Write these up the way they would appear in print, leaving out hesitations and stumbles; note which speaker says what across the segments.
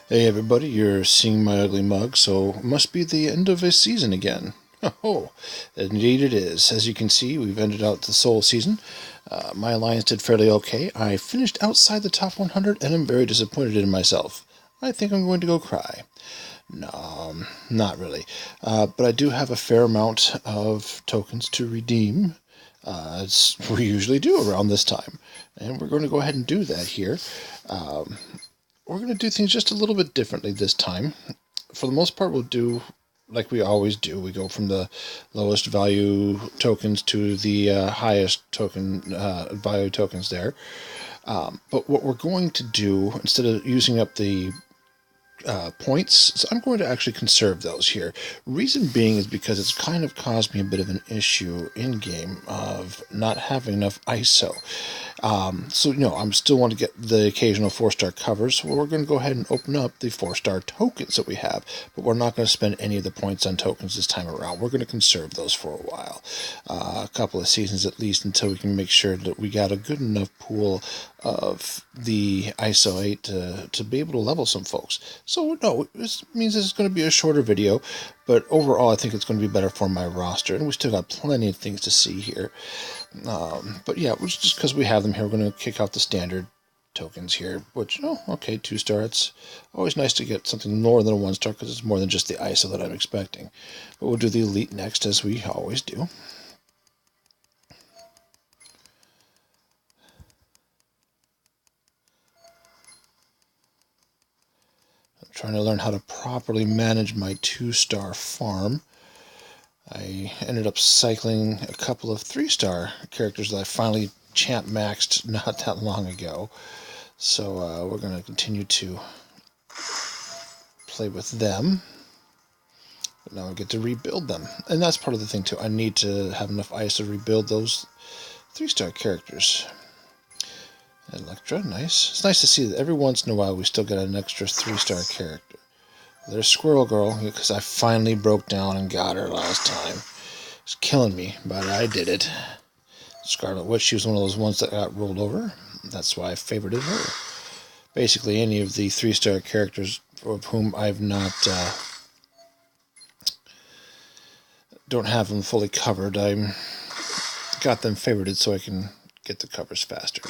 Speaker 1: Hey everybody, you're seeing my ugly mug, so it must be the end of a season again. Oh, indeed it is. As you can see, we've ended out the Soul season. My alliance did fairly okay. I finished outside the top 100 and I'm very disappointed in myself. I think I'm going to go cry. No, not really. But I do have a fair amount of tokens to redeem, as we usually do around this time. And we're going to go ahead and do that here. We're going to do things just a little bit differently this time. For the most part, we'll do like we always do. We go from the lowest value tokens to the highest token value tokens there. But what we're going to do, instead of using up the points, so I'm going to actually conserve those here. Reason being is because it's kind of caused me a bit of an issue in game of not having enough ISO. So, I'm still want to get the occasional 4-star covers, so we're going to go ahead and open up the 4-star tokens that we have, but we're not going to spend any of the points on tokens this time around. We're going to conserve those for a while, a couple of seasons at least, until we can make sure that we got a good enough pool of the ISO 8 to be able to level some folks. So, no, this means this is going to be a shorter video, but overall I think it's going to be better for my roster, and we still got plenty of things to see here. But yeah, just because we have them here, we're going to kick out the standard tokens here, which, okay, 2-star. It's always nice to get something more than a 1-star because it's more than just the ISO that I'm expecting. But we'll do the elite next, as we always do. I'm trying to learn how to properly manage my 2-star farm. I ended up cycling a couple of 3-star characters that I finally champ maxed not that long ago. So we're going to continue to play with them. But now I get to rebuild them. And that's part of the thing too. I need to have enough ice to rebuild those 3-star characters. Electra, nice. It's nice to see that every once in a while we still get an extra 3-star character. There's Squirrel Girl, because I finally broke down and got her last time. It's killing me, but I did it. Scarlet Witch, she was one of those ones that got rolled over. That's why I favorited her. Basically, any of the 3-star characters of whom I've not don't have them fully covered, I got them favorited so I can get the covers faster.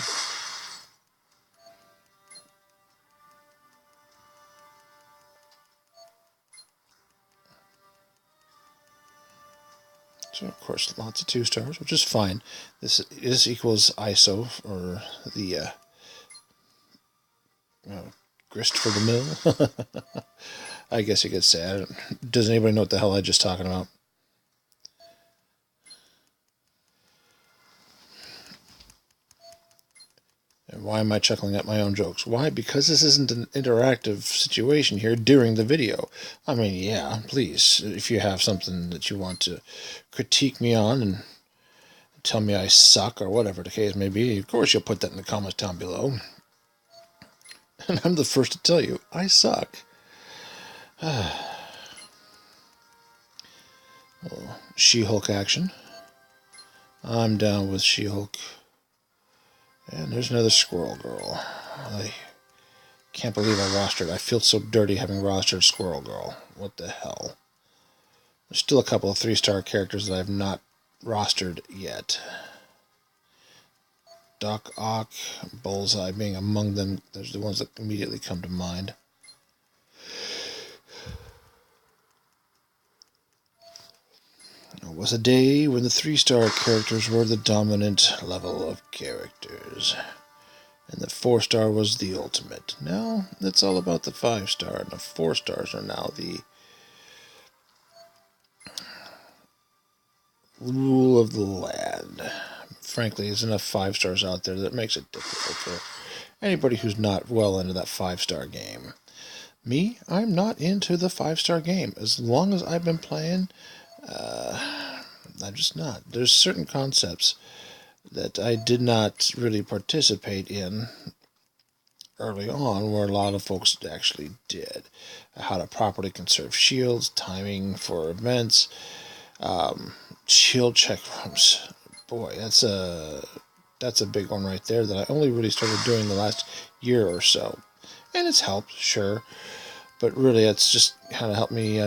Speaker 1: So, of course, lots of 2-stars, which is fine. This equals ISO, or the grist for the mill. I guess you could say. Does anybody know what the hell I just talking about? And why am I chuckling at my own jokes? Why? Because this isn't an interactive situation here during the video. I mean, yeah, please, if you have something that you want to critique me on and tell me I suck or whatever the case may be, of course you'll put that in the comments down below. And I'm the first to tell you, I suck. She-Hulk action. I'm down with She-Hulk. And there's another Squirrel Girl. I can't believe I rostered. I feel so dirty having rostered Squirrel Girl. What the hell? There's still a couple of 3-star characters that I've not rostered yet. Doc Ock, Bullseye being among them. There's the ones that immediately come to mind. It was a day when the 3-star characters were the dominant level of characters, and the 4-star was the ultimate. Now it's all about the 5-star, and the 4-stars are now the rule of the land. Frankly, there's enough 5-stars out there that makes it difficult for anybody who's not well into that 5-star game. Me, I'm not into the 5-star game. As long as I've been playing, I'm just not. There's certain concepts that I did not really participate in early on, where a lot of folks actually did. How to properly conserve shields, timing for events, shield check rooms. Boy, that's a big one right there that I only really started doing the last year or so. And it's helped, sure. But really, it's just kind of helped me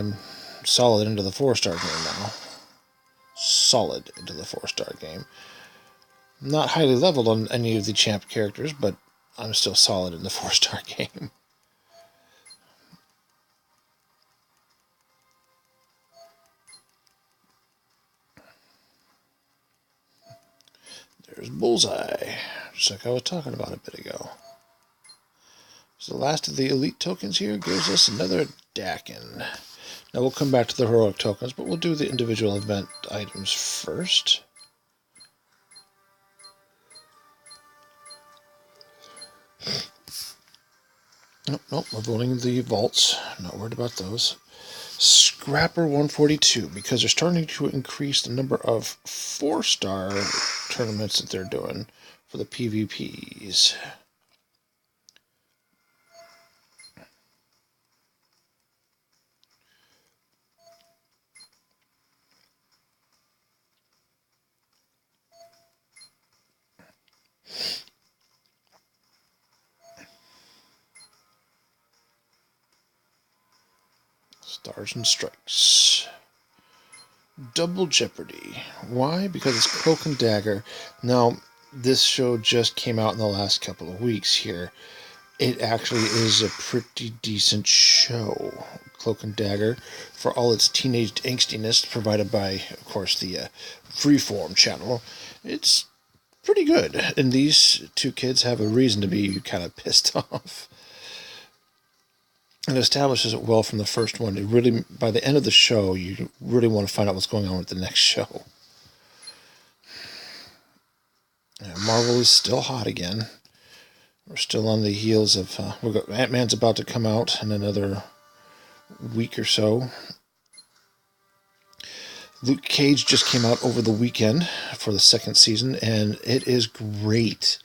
Speaker 1: solid into the 4-star game now. Solid into the 4-star game. Not highly leveled on any of the champ characters, but I'm still solid in the 4-star game. There's Bullseye, just like I was talking about a bit ago. So the last of the elite tokens here gives us another Dakin. Now we'll come back to the heroic tokens, but we'll do the individual event items first. Nope, we're voting the vaults. Not worried about those. Scrapper 142, because they're starting to increase the number of 4-star tournaments that they're doing for the PvPs. Stars and Strikes. Double Jeopardy. Why? Because it's Cloak and Dagger. Now, this show just came out in the last couple of weeks here. It actually is a pretty decent show. Cloak and Dagger, for all its teenage angstiness provided by, of course, the Freeform channel. It's pretty good. And these two kids have a reason to be kind of pissed off. It establishes it well from the first one. It really, by the end of the show, you really want to find out what's going on with the next show. Marvel is still hot again. We're still on the heels of... Ant-Man's about to come out in another week or so. Luke Cage just came out over the weekend for the second season, and it is great.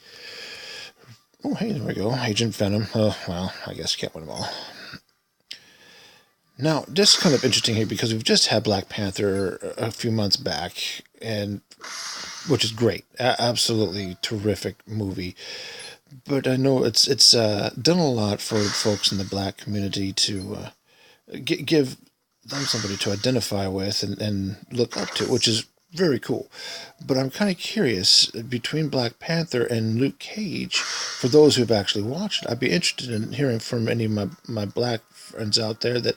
Speaker 1: Oh, hey, there we go. Agent Venom. Oh, well, I guess you can't win them all. Now, this is kind of interesting here because we've just had Black Panther a few months back, and which is great. Absolutely terrific movie. But I know it's done a lot for folks in the black community to give them somebody to identify with and look up to, which is very cool. But I'm kind of curious, between Black Panther and Luke Cage, for those who have actually watched it, I'd be interested in hearing from any of my black friends out there that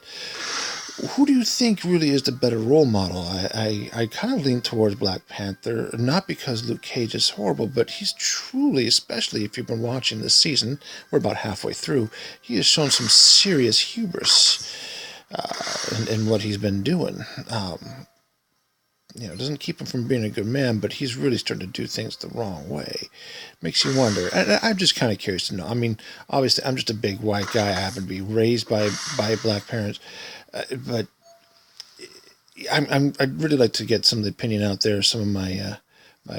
Speaker 1: who do you think really is the better role model? I kind of lean towards Black Panther, not because Luke Cage is horrible, but he's truly, especially if you've been watching this season, we're about halfway through, he has shown some serious hubris in what he's been doing. It doesn't keep him from being a good man, but he's really starting to do things the wrong way. Makes you wonder. And I'm just kind of curious to know. I mean, obviously, I'm just a big white guy. I happen to be raised by black parents, but I'd really like to get some of the opinion out there. Some of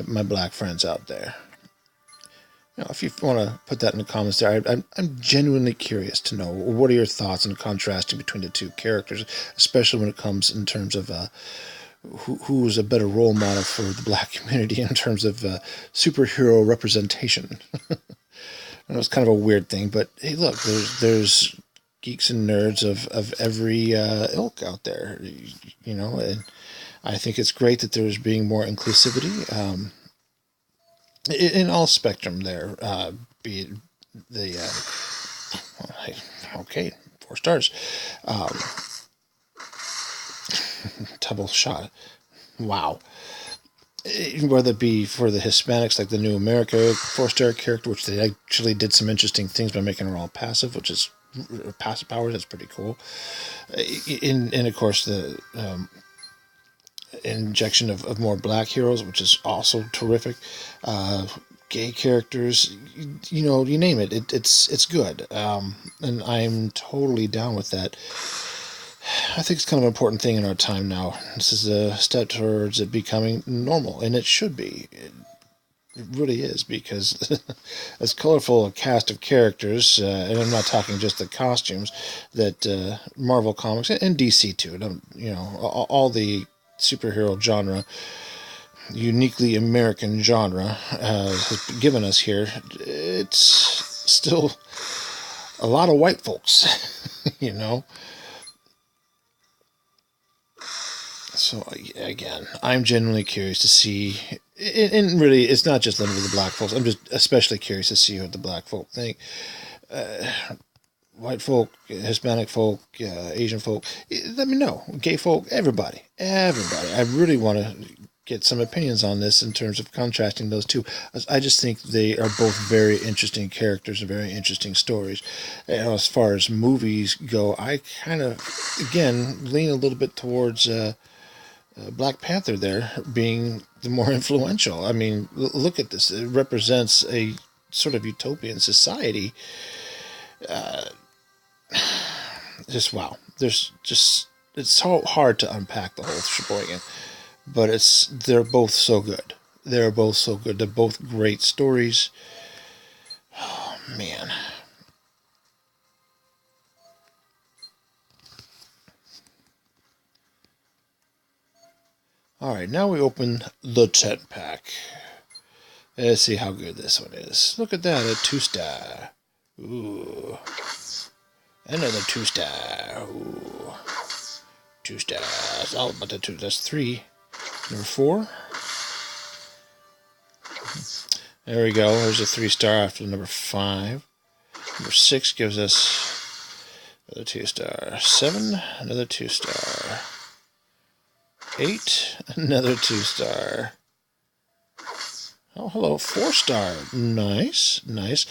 Speaker 1: my black friends out there. If you want to put that in the comments there, I'm genuinely curious to know what are your thoughts on contrasting between the two characters, especially when it comes in terms of who is a better role model for the black community in terms of superhero representation. I know it's kind of a weird thing, but hey, look, there's geeks and nerds of every ilk out there, and I think it's great that there's being more inclusivity in all spectrum there, be it the, 4 stars, double shot. Wow. Whether it be for the Hispanics, like the New America 4-star character, which they actually did some interesting things by making her all passive, which is passive powers. That's pretty cool. And of course the injection of more black heroes, which is also terrific. Gay characters, you name it. It's good. And I'm totally down with that. I think it's kind of an important thing in our time now. This is a step towards it becoming normal, and it should be. It really is, because as colorful a cast of characters, and I'm not talking just the costumes, that Marvel Comics, and DC too, all the superhero genre, uniquely American genre, has given us here, it's still a lot of white folks. you know? So, again, I'm genuinely curious to see, and really, it's not just limited to the black folks. I'm just especially curious to see what the black folk think. White folk, Hispanic folk, Asian folk, let me know. Gay folk, everybody. I really want to get some opinions on this in terms of contrasting those two. I just think they are both very interesting characters and very interesting stories. As far as movies go, I kind of, again, lean a little bit towards Black Panther there being the more influential. I mean, look at this. It represents a sort of utopian society. Just wow. There's just, it's so hard to unpack the whole sheboygan, but they're both so good. They're both so good. They're both great stories. Oh man. All right, now we open the 10 pack. Let's see how good this one is. Look at that, a 2-star. Ooh. Another 2-star. Ooh. 2 stars. Oh, but the 2, that's 3. Number 4. There we go. There's a 3-star after number 5. Number 6 gives us another 2-star. 7, another 2-star. 8, another 2-star. Oh, hello, 4-star. Nice, nice.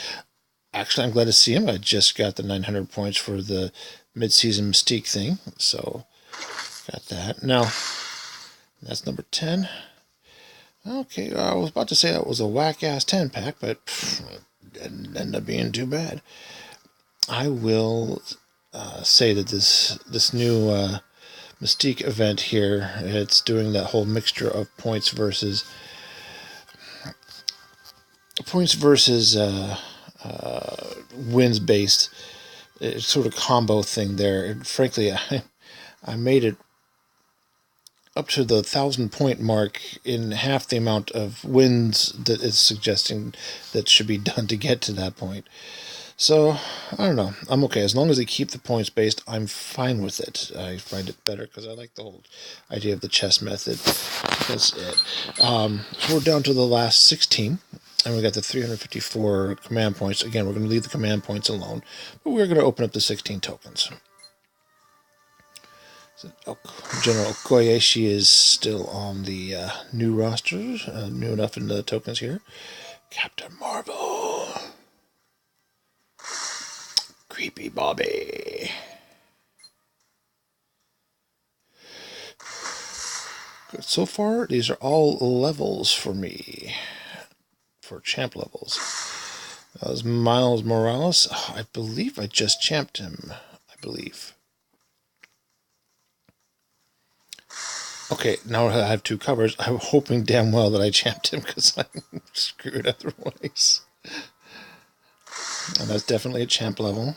Speaker 1: Actually, I'm glad to see him. I just got the 900 points for the mid-season Mystique thing, so got that. Now, that's number 10. Okay, I was about to say that was a whack-ass 10-pack, but it didn't end up being too bad. I will say that this new Mystique event here, it's doing that whole mixture of points versus wins based sort of combo thing there. And frankly, I made it up to the 1,000-point mark in half the amount of wins that it's suggesting that should be done to get to that point. So, I don't know. I'm okay. As long as they keep the points based, I'm fine with it. I find it better because I like the whole idea of the chess method. That's it. So we're down to the last 16. And we got the 354 command points. Again, we're going to leave the command points alone. But we're going to open up the 16 tokens. So, General Okoye, she is still on the new roster. New enough in the tokens here. Captain Marvel. Creepy Bobby. Good. So far, these are all levels for me. For champ levels. That was Miles Morales. Oh, I believe I just champed him. I believe. Okay, now I have 2 covers. I'm hoping damn well that I champed him because I'm screwed otherwise. And that's definitely a champ level.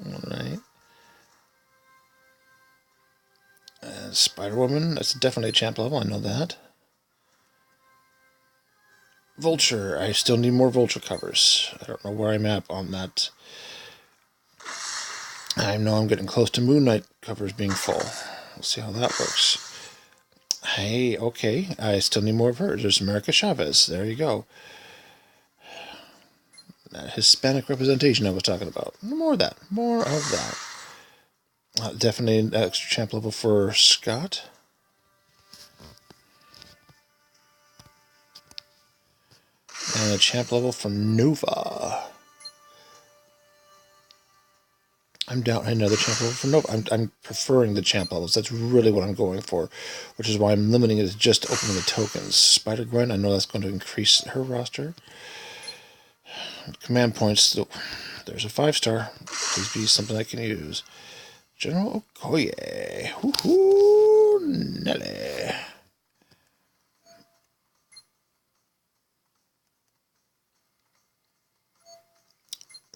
Speaker 1: Alright. Spider-Woman, that's definitely a champ level, I know that. Vulture, I still need more Vulture covers. I don't know where I'm at on that. I know I'm getting close to Moon Knight covers being full. We'll see how that works. Hey, okay, I still need more of her. There's America Chavez, there you go. That Hispanic representation I was talking about. More of that, more of that. Definitely an extra champ level for Scott. And a champ level for Nova. I'm down another champ level for Nova. I'm preferring the champ levels. That's really what I'm going for, which is why I'm limiting it to just opening the tokens. Spider-Gwen, I know that's going to increase her roster. Command points, there's a 5-star. Please be something I can use. General Okoye. Hoo-hoo, Nelly.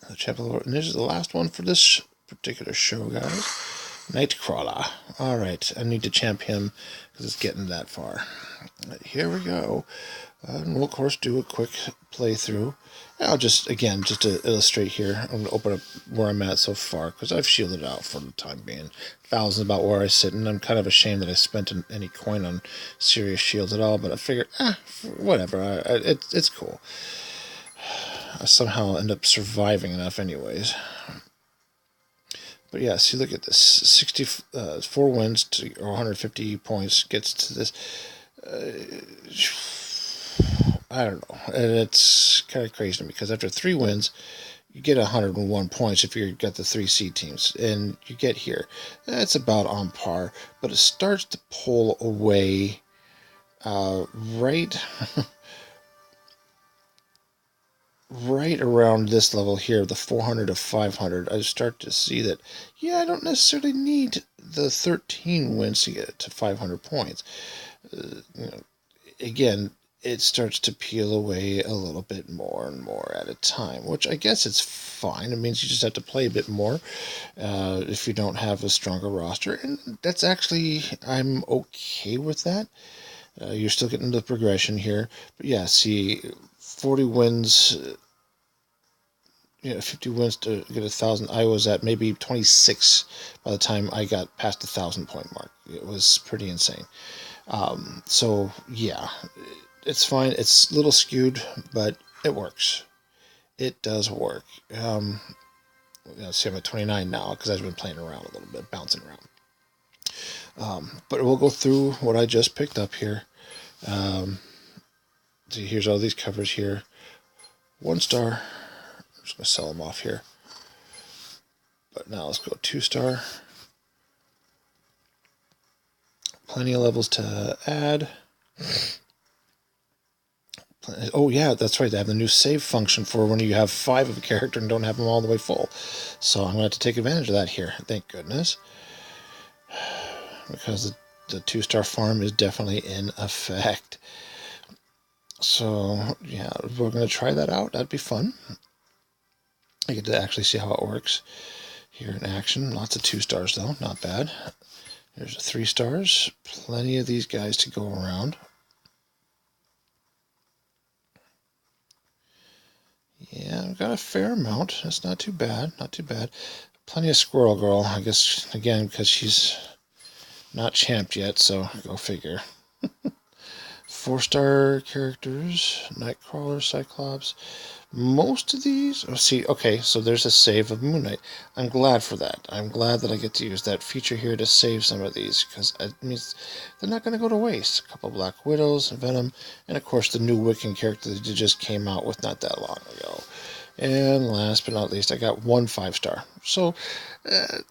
Speaker 1: The champ level, and this is the last one for this particular show, guys. Nightcrawler. Alright, I need to champ him because it's getting that far. Here we go. And we'll, of course, do a quick playthrough. I'll just, again, just to illustrate here, I'm going to open up where I'm at so far, because I've shielded out for the time being. Thousands about where I sit, and I'm kind of ashamed that I spent any coin on serious shields at all, but I figured, whatever, it's cool. I somehow end up surviving enough anyways. But yeah, see, look at this. 64 wins or 150 points gets to this. I don't know. And it's kind of crazy to me because after 3 wins, you get 101 points if you've got the 3 C teams. And you get here. That's about on par. But it starts to pull away right around this level here, the 400 to 500, I start to see that, yeah, I don't necessarily need the 13 wins to get to 500 points. Again, it starts to peel away a little bit more and more at a time, which I guess it's fine. It means you just have to play a bit more if you don't have a stronger roster, and that's actually, I'm okay with that. You're still getting the progression here, but yeah, see, 40 wins, 50 wins to get 1,000. I was at maybe 26 by the time I got past the 1,000 point mark. It was pretty insane. So yeah, it's fine. It's a little skewed, but it works. It does work. See, I'm at 29 now because I've been playing around a little bit, bouncing around. But we'll go through what I just picked up here. See, here's all these covers here. 1 star. I'm just going to sell them off here. But now let's go 2 star. Plenty of levels to add. Oh yeah, that's right. They have the new save function for when you have 5 of a character and don't have them all the way full. So I'm going to have to take advantage of that here. Thank goodness. Because the 2-star farm is definitely in effect. So yeah, we're going to try that out. That'd be fun. I get to actually see how it works here in action. Lots of 2 stars though, not bad. There's 3 stars. Plenty of these guys to go around. Yeah, I've got a fair amount. That's not too bad. Not too bad. Plenty of Squirrel Girl, I guess, again, because she's not champed yet, so go figure. 4-star characters, Nightcrawler, Cyclops. Most of these, okay, so there's a save of Moon Knight. I'm glad for that. I'm glad that I get to use that feature here to save some of these, because it means they're not going to go to waste. A couple Black Widows, Venom, and of course the new Wiccan character that just came out with not that long ago. And last but not least, I got 1 5-star. So,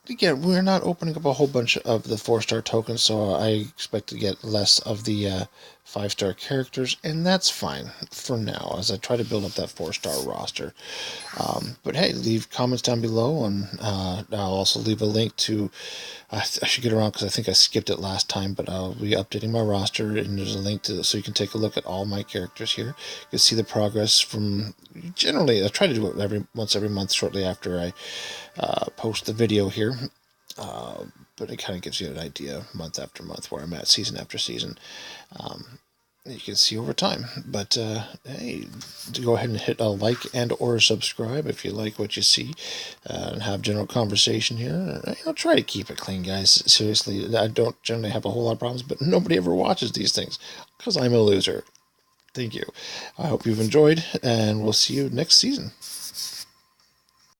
Speaker 1: again, we're not opening up a whole bunch of the 4-star tokens, so I expect to get less of the 5-star characters, and that's fine for now, as I try to build up that 4-star roster. But hey, leave comments down below, and I'll also leave a link to, I should get around because I think I skipped it last time, but I'll be updating my roster, and there's a link to so you can take a look at all my characters here. You can see the progress from, generally, I try to do it once every month shortly after I post the video here. But it kind of gives you an idea month after month where I'm at, season after season. You can see over time. But hey, go ahead and hit a like and or subscribe if you like what you see, and have general conversation here. I'll try to keep it clean, guys. Seriously, I don't generally have a whole lot of problems, but nobody ever watches these things because I'm a loser. Thank you. I hope you've enjoyed, and we'll see you next season.